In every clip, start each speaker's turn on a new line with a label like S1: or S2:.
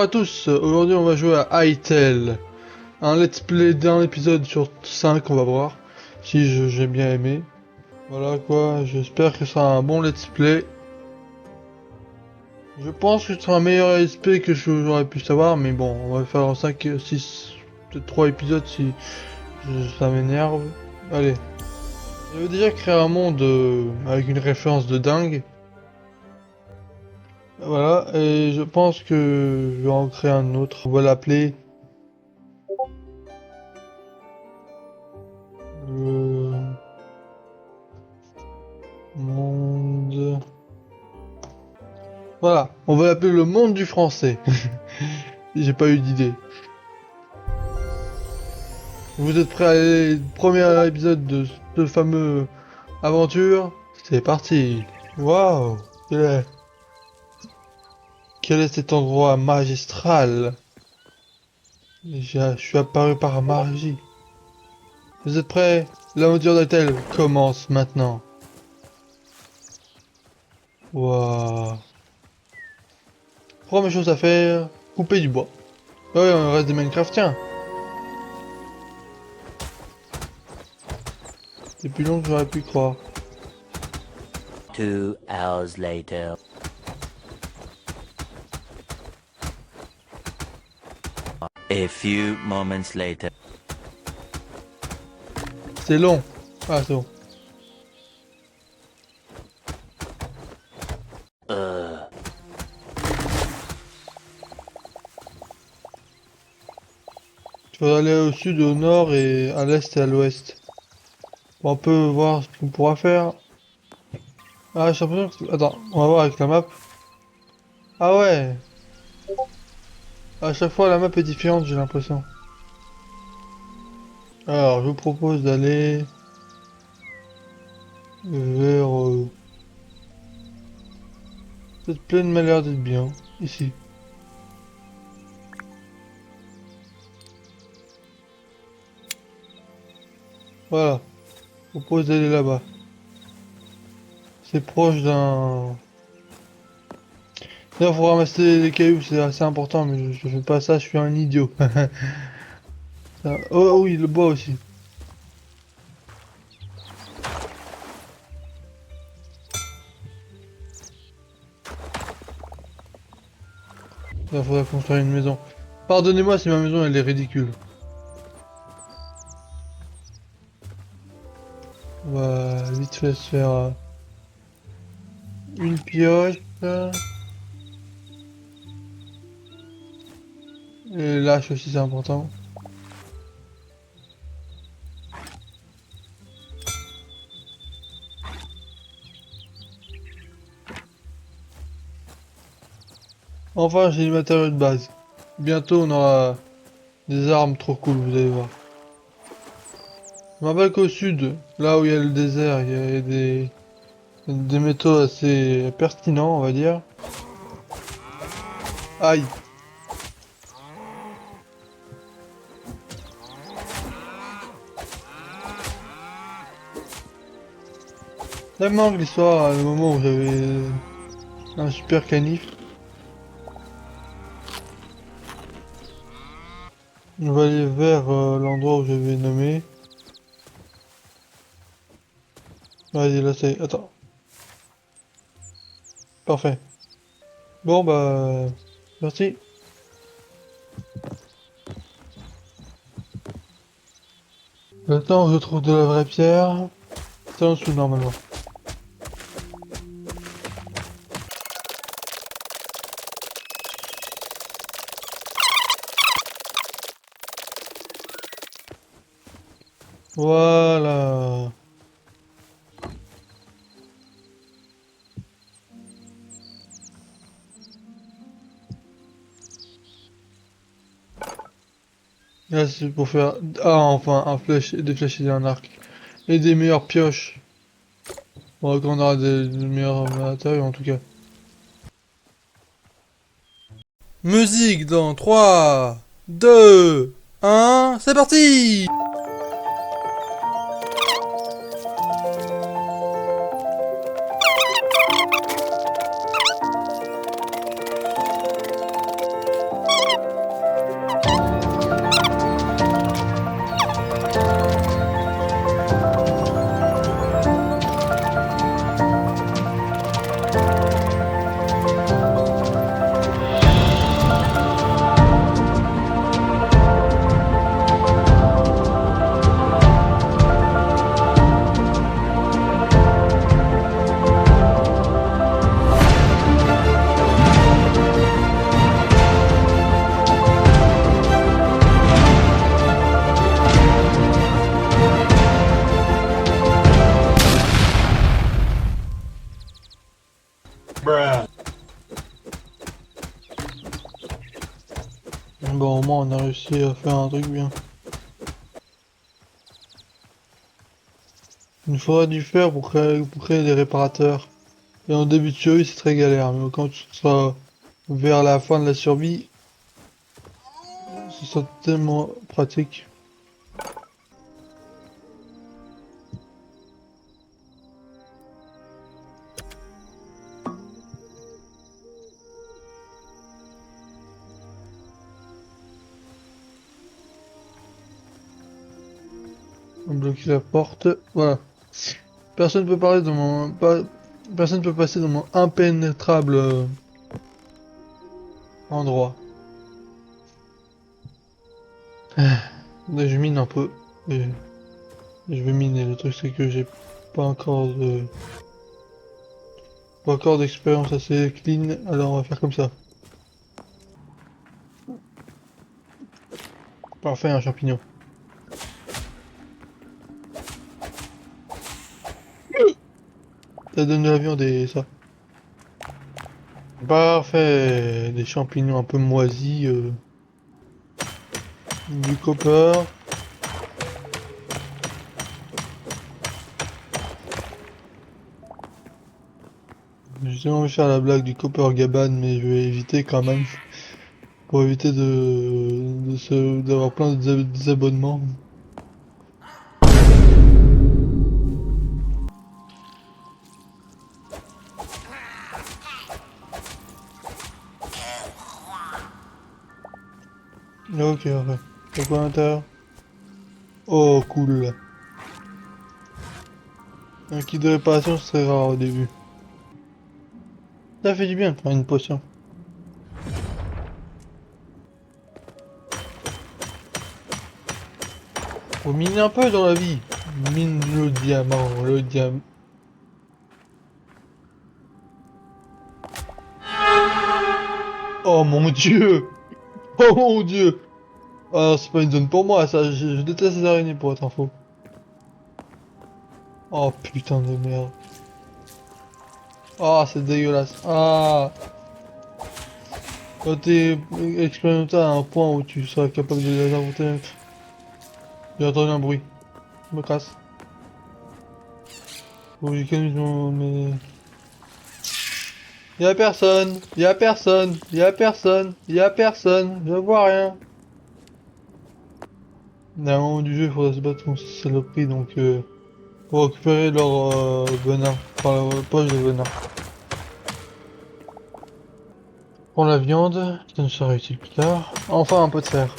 S1: à tous, aujourd'hui on va jouer à Hytale. Un let's play d'un épisode sur 5, on va voir si j'ai bien aimé. Voilà quoi, j'espère que ce sera un bon let's play. Je pense que ce sera un meilleur let's play que j'aurais pu savoir, mais bon, on va faire 5, 6, peut-être 3 épisodes si ça m'énerve. Allez. J'avais déjà créé un monde avec une référence de dingue. Voilà, et je pense que je vais en créer un autre. On va l'appeler le monde. Voilà, on va l'appeler le monde du français. J'ai pas eu d'idée. Vous êtes prêts à aller premier épisode de ce fameux aventure? C'est parti. Waouh, quel est cet endroit magistral? Je suis apparu par magie. Vous êtes prêts? L'aventure d'Atel commence maintenant. Waouh. Première chose à faire, couper du bois. Ouais, on reste des Minecraftiens. C'est plus long que j'aurais pu croire.
S2: 2 hours later. A few moments later.
S1: C'est long. Ah, c'est bon. Tu vas aller au sud, au nord et à l'est et à l'ouest. On peut voir ce qu'on pourra faire. Ah, j'ai l'impression que... Attends, on va voir avec la map. Ah ouais. À chaque fois, la map est différente, j'ai l'impression. Alors, je vous propose d'aller vers... Cette plaine m'a l'air d'être bien, ici. Voilà, je vous propose d'aller là-bas. C'est proche d'un... D'ailleurs, faut ramasser les cailloux, c'est assez important, mais je fais pas ça, je suis un idiot. Oh oui, le bois aussi. Il faudrait construire une maison. Pardonnez-moi si ma maison elle est ridicule. On va vite fait se faire une pioche. Et l'âche aussi c'est important. Enfin j'ai les matériaux de base. Bientôt on aura des armes trop cool, vous allez voir. Je me rappelle qu'au sud, là où il y a le désert, il y a des métaux assez pertinents on va dire. Aïe. Ça me manque l'histoire, le moment où j'avais un super canif. On va aller vers l'endroit où j'avais nommé. Vas-y, là c'est... Attends. Parfait. Bon bah... Merci. Maintenant je trouve de la vraie pierre. C'est en dessous normalement. Voilà. Là c'est pour faire... Ah enfin, un flèche, des flèches et un arc. Et des meilleures pioches. Bon, qu'on aura des meilleurs matériaux en tout cas. Musique dans 3, 2, 1, c'est parti! Bon, au moins on a réussi à faire un truc bien. Il nous faudra du fer pour créer des réparateurs. Et en début de survie, c'est très galère, mais quand tu seras vers la fin de la survie, ce sera tellement pratique. On bloque la porte. Voilà. Personne peut parler dans personne peut passer dans mon impénétrable endroit. Là, je mine un peu. Et je vais miner. Le truc, c'est que j'ai pas encore de pas encore d'expérience assez clean. Alors on va faire comme ça. Parfait, un champignon. Ça donne de la viande et ça. Parfait. Des champignons un peu moisis. Du copper. J'ai envie de faire la blague du copper gabane, mais je vais éviter quand même. Pour éviter d'avoir plein de désabonnements. Ok, ouais. T'as quoi à l'intérieur? Oh, cool. Un kit de réparation, ce serait rare au début. Ça fait du bien de prendre une potion. Faut miner un peu dans la vie. Mine le diamant, le diamant. Oh mon dieu! Oh mon dieu! Ah, c'est pas une zone pour moi, ça. Je déteste les araignées pour être info. Oh putain de merde. Ah, c'est dégueulasse. Ah! Quand t'es expérimenté à un point où tu seras capable de les inventer. J'ai entendu un bruit. Je me casse. Faut que j'économise mes... Y'a personne, y'a personne, y'a personne, y'a personne, je vois rien. À un moment du jeu, il faudra se battre contre ces saloperies, donc faut récupérer leur venin, enfin leur poche de venin. Prends la viande, ça nous sera utile plus tard. Enfin un peu de fer.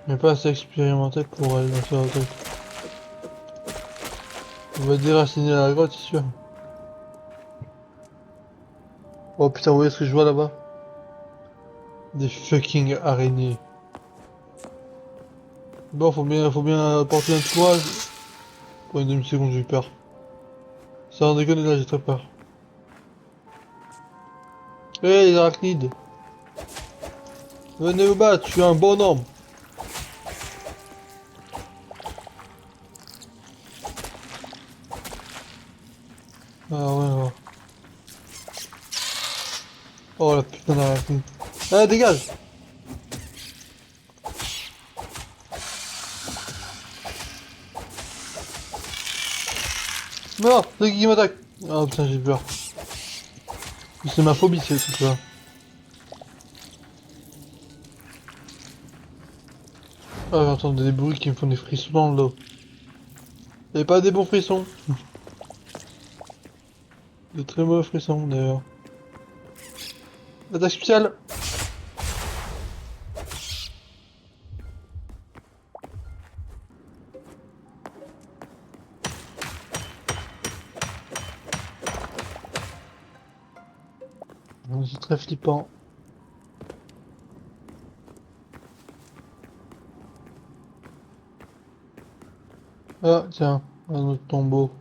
S1: Mais pas assez expérimenté pour aller dans ce truc. On va déraciner la grotte, c'est sûr. Oh putain, vous voyez ce que je vois là-bas? Des fucking araignées. Bon, faut bien porter un courage. Pour une demi-seconde, j'ai eu peur. Sans déconner, là, j'ai très peur. Hé, les arachnides! Venez vous battre, je suis un bonhomme! Ah ouais, ouais. Oh la putain d'arachnide. Ah, dégage! Non, c'est qui m'attaque? Ah putain, j'ai peur. C'est ma phobie, c'est tout ça. Ah, j'entends des bruits qui me font des frissons dans le dos. Et pas des bons frissons. De très mauvais frissons, d'ailleurs. Attaque spéciale! C'est très flippant. Ah, tiens, un autre tombeau.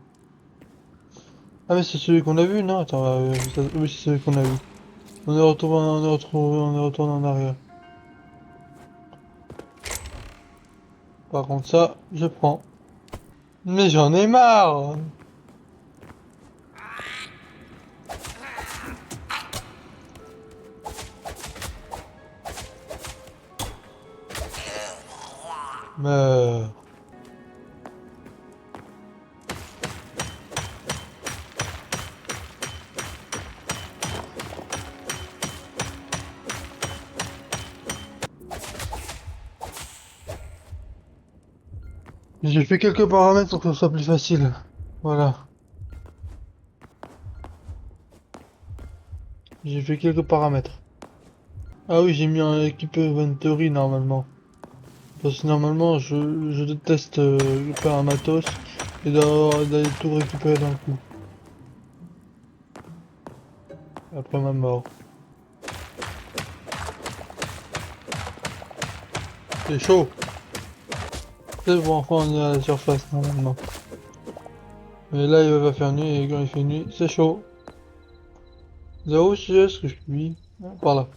S1: Ah, mais c'est celui qu'on a vu, non? Attends, oui, c'est celui qu'on a vu. On est retourné en arrière. Par contre, ça, je prends. Mais j'en ai marre. Mais... J'ai fait quelques paramètres pour que ce soit plus facile. Voilà. J'ai fait quelques paramètres. Ah oui, j'ai mis un équipe inventory normalement. Parce que normalement, je déteste faire un matos et d'aller tout récupérer d'un coup. Après ma mort. C'est chaud. C'est bon, enfin on est à la surface normalement. Mais là il va faire nuit et quand il fait nuit, c'est chaud. Là où est-ce que je suis? Ah, par là.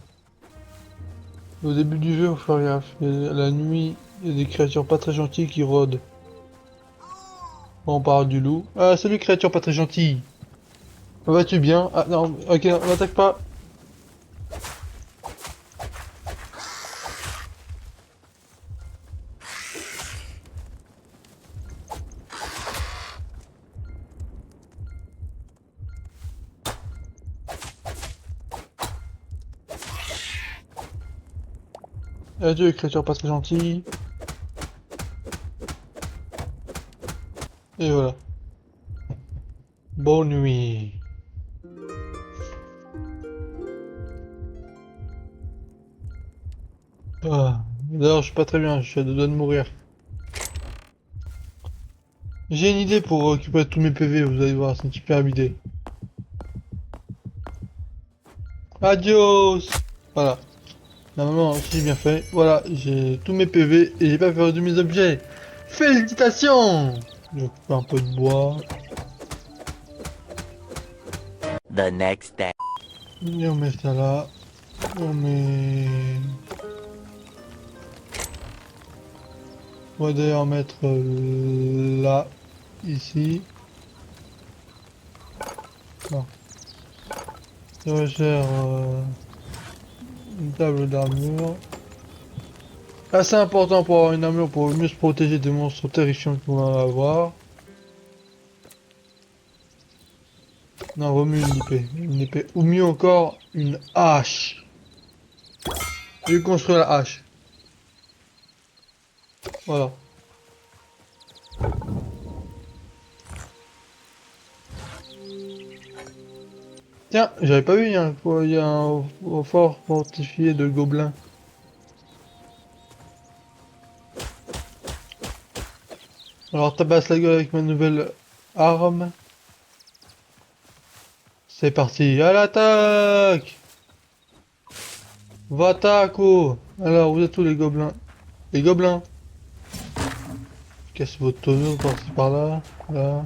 S1: Au début du jeu, faut faire gaffe. La nuit, il y a des créatures pas très gentilles qui rôdent. On parle du loup. Ah, salut créature pas très gentille. Vas-tu bien? Ah non, ok, on n'attaque pas. Adieu créature pas très gentille. Et voilà. Bonne nuit. Ah. D'ailleurs, je suis pas très bien, je suis à deux doigts de mourir. J'ai une idée pour récupérer tous mes PV, vous allez voir, c'est une super idée. Adios! Voilà. Normalement, si j'ai bien fait, voilà, j'ai tous mes PV et j'ai pas perdu mes objets. Félicitations! Je coupe un peu de bois.
S2: The next day.
S1: Et on met ça là. On met... On va d'ailleurs mettre là, ici. Non. Je vais faire une table d'armure. Assez important pour avoir une armure pour mieux se protéger des monstres terrifiants qu'on va avoir. Non, vaut mieux une épée. Une épée. Ou mieux encore, une hache. Je vais construire la hache. Voilà. Tiens, j'avais pas vu, il y a un fort fortifié de gobelins. Alors tabasse la gueule avec ma nouvelle arme. C'est parti, à l'attaque! Va-t'aco! Alors, vous êtes où les gobelins? Les gobelins! Casse votre tonneau par-ci par-là. Là.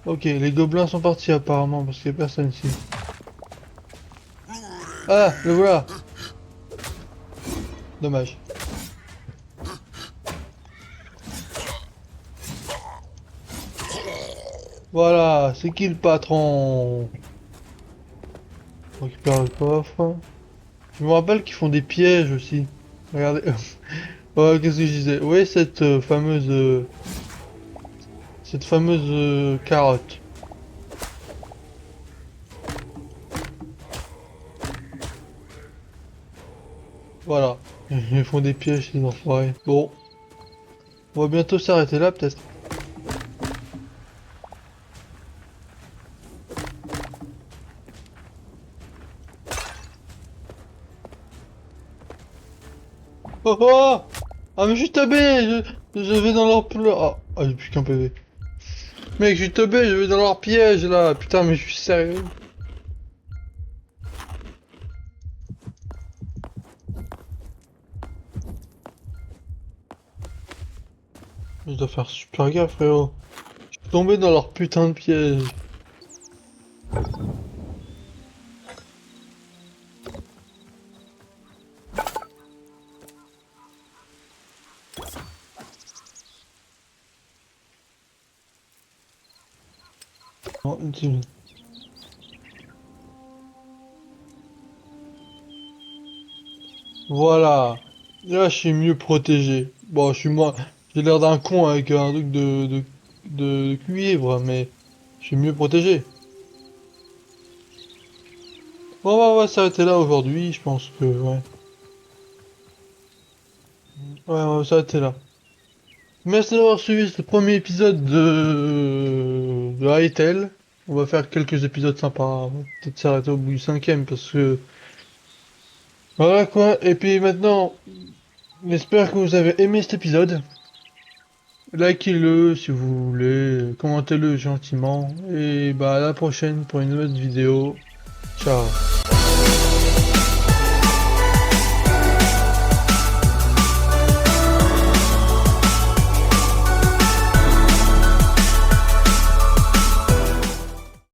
S1: Ok, les gobelins sont partis apparemment parce qu'il n'y a personne ici. Ah, le voilà! Dommage. Voilà, c'est qui le patron? On récupère le coffre. Je me rappelle qu'ils font des pièges aussi. Regardez. Ouais, qu'est-ce que je disais? Oui, cette fameuse carotte. Voilà. Ils font des pièges, ces enfoirés. Bon, on va bientôt s'arrêter là, peut-être. Oh oh! Ah, mais je suis teubé! Je vais dans leur... Ah, j'ai plus qu'un PV. Mec, je suis teubé, je vais dans leur piège, là. Putain, mais je suis sérieux. Je dois faire super gaffe, frérot. Je suis tombé dans leur putain de piège. Non, utile. Voilà. Là, je suis mieux protégé. Bon, je suis moi. J'ai l'air d'un con avec un truc de cuivre, mais je suis mieux protégé. Bon, on va s'arrêter là aujourd'hui. Je pense que, ouais. Ouais, on va s'arrêter là. Merci d'avoir suivi ce premier épisode de Hytale. On va faire quelques épisodes sympas. On va peut-être s'arrêter au bout du cinquième parce que voilà quoi. Et puis maintenant, j'espère que vous avez aimé cet épisode. Likez-le si vous voulez, commentez-le gentiment. Et bah à la prochaine pour une nouvelle vidéo. Ciao.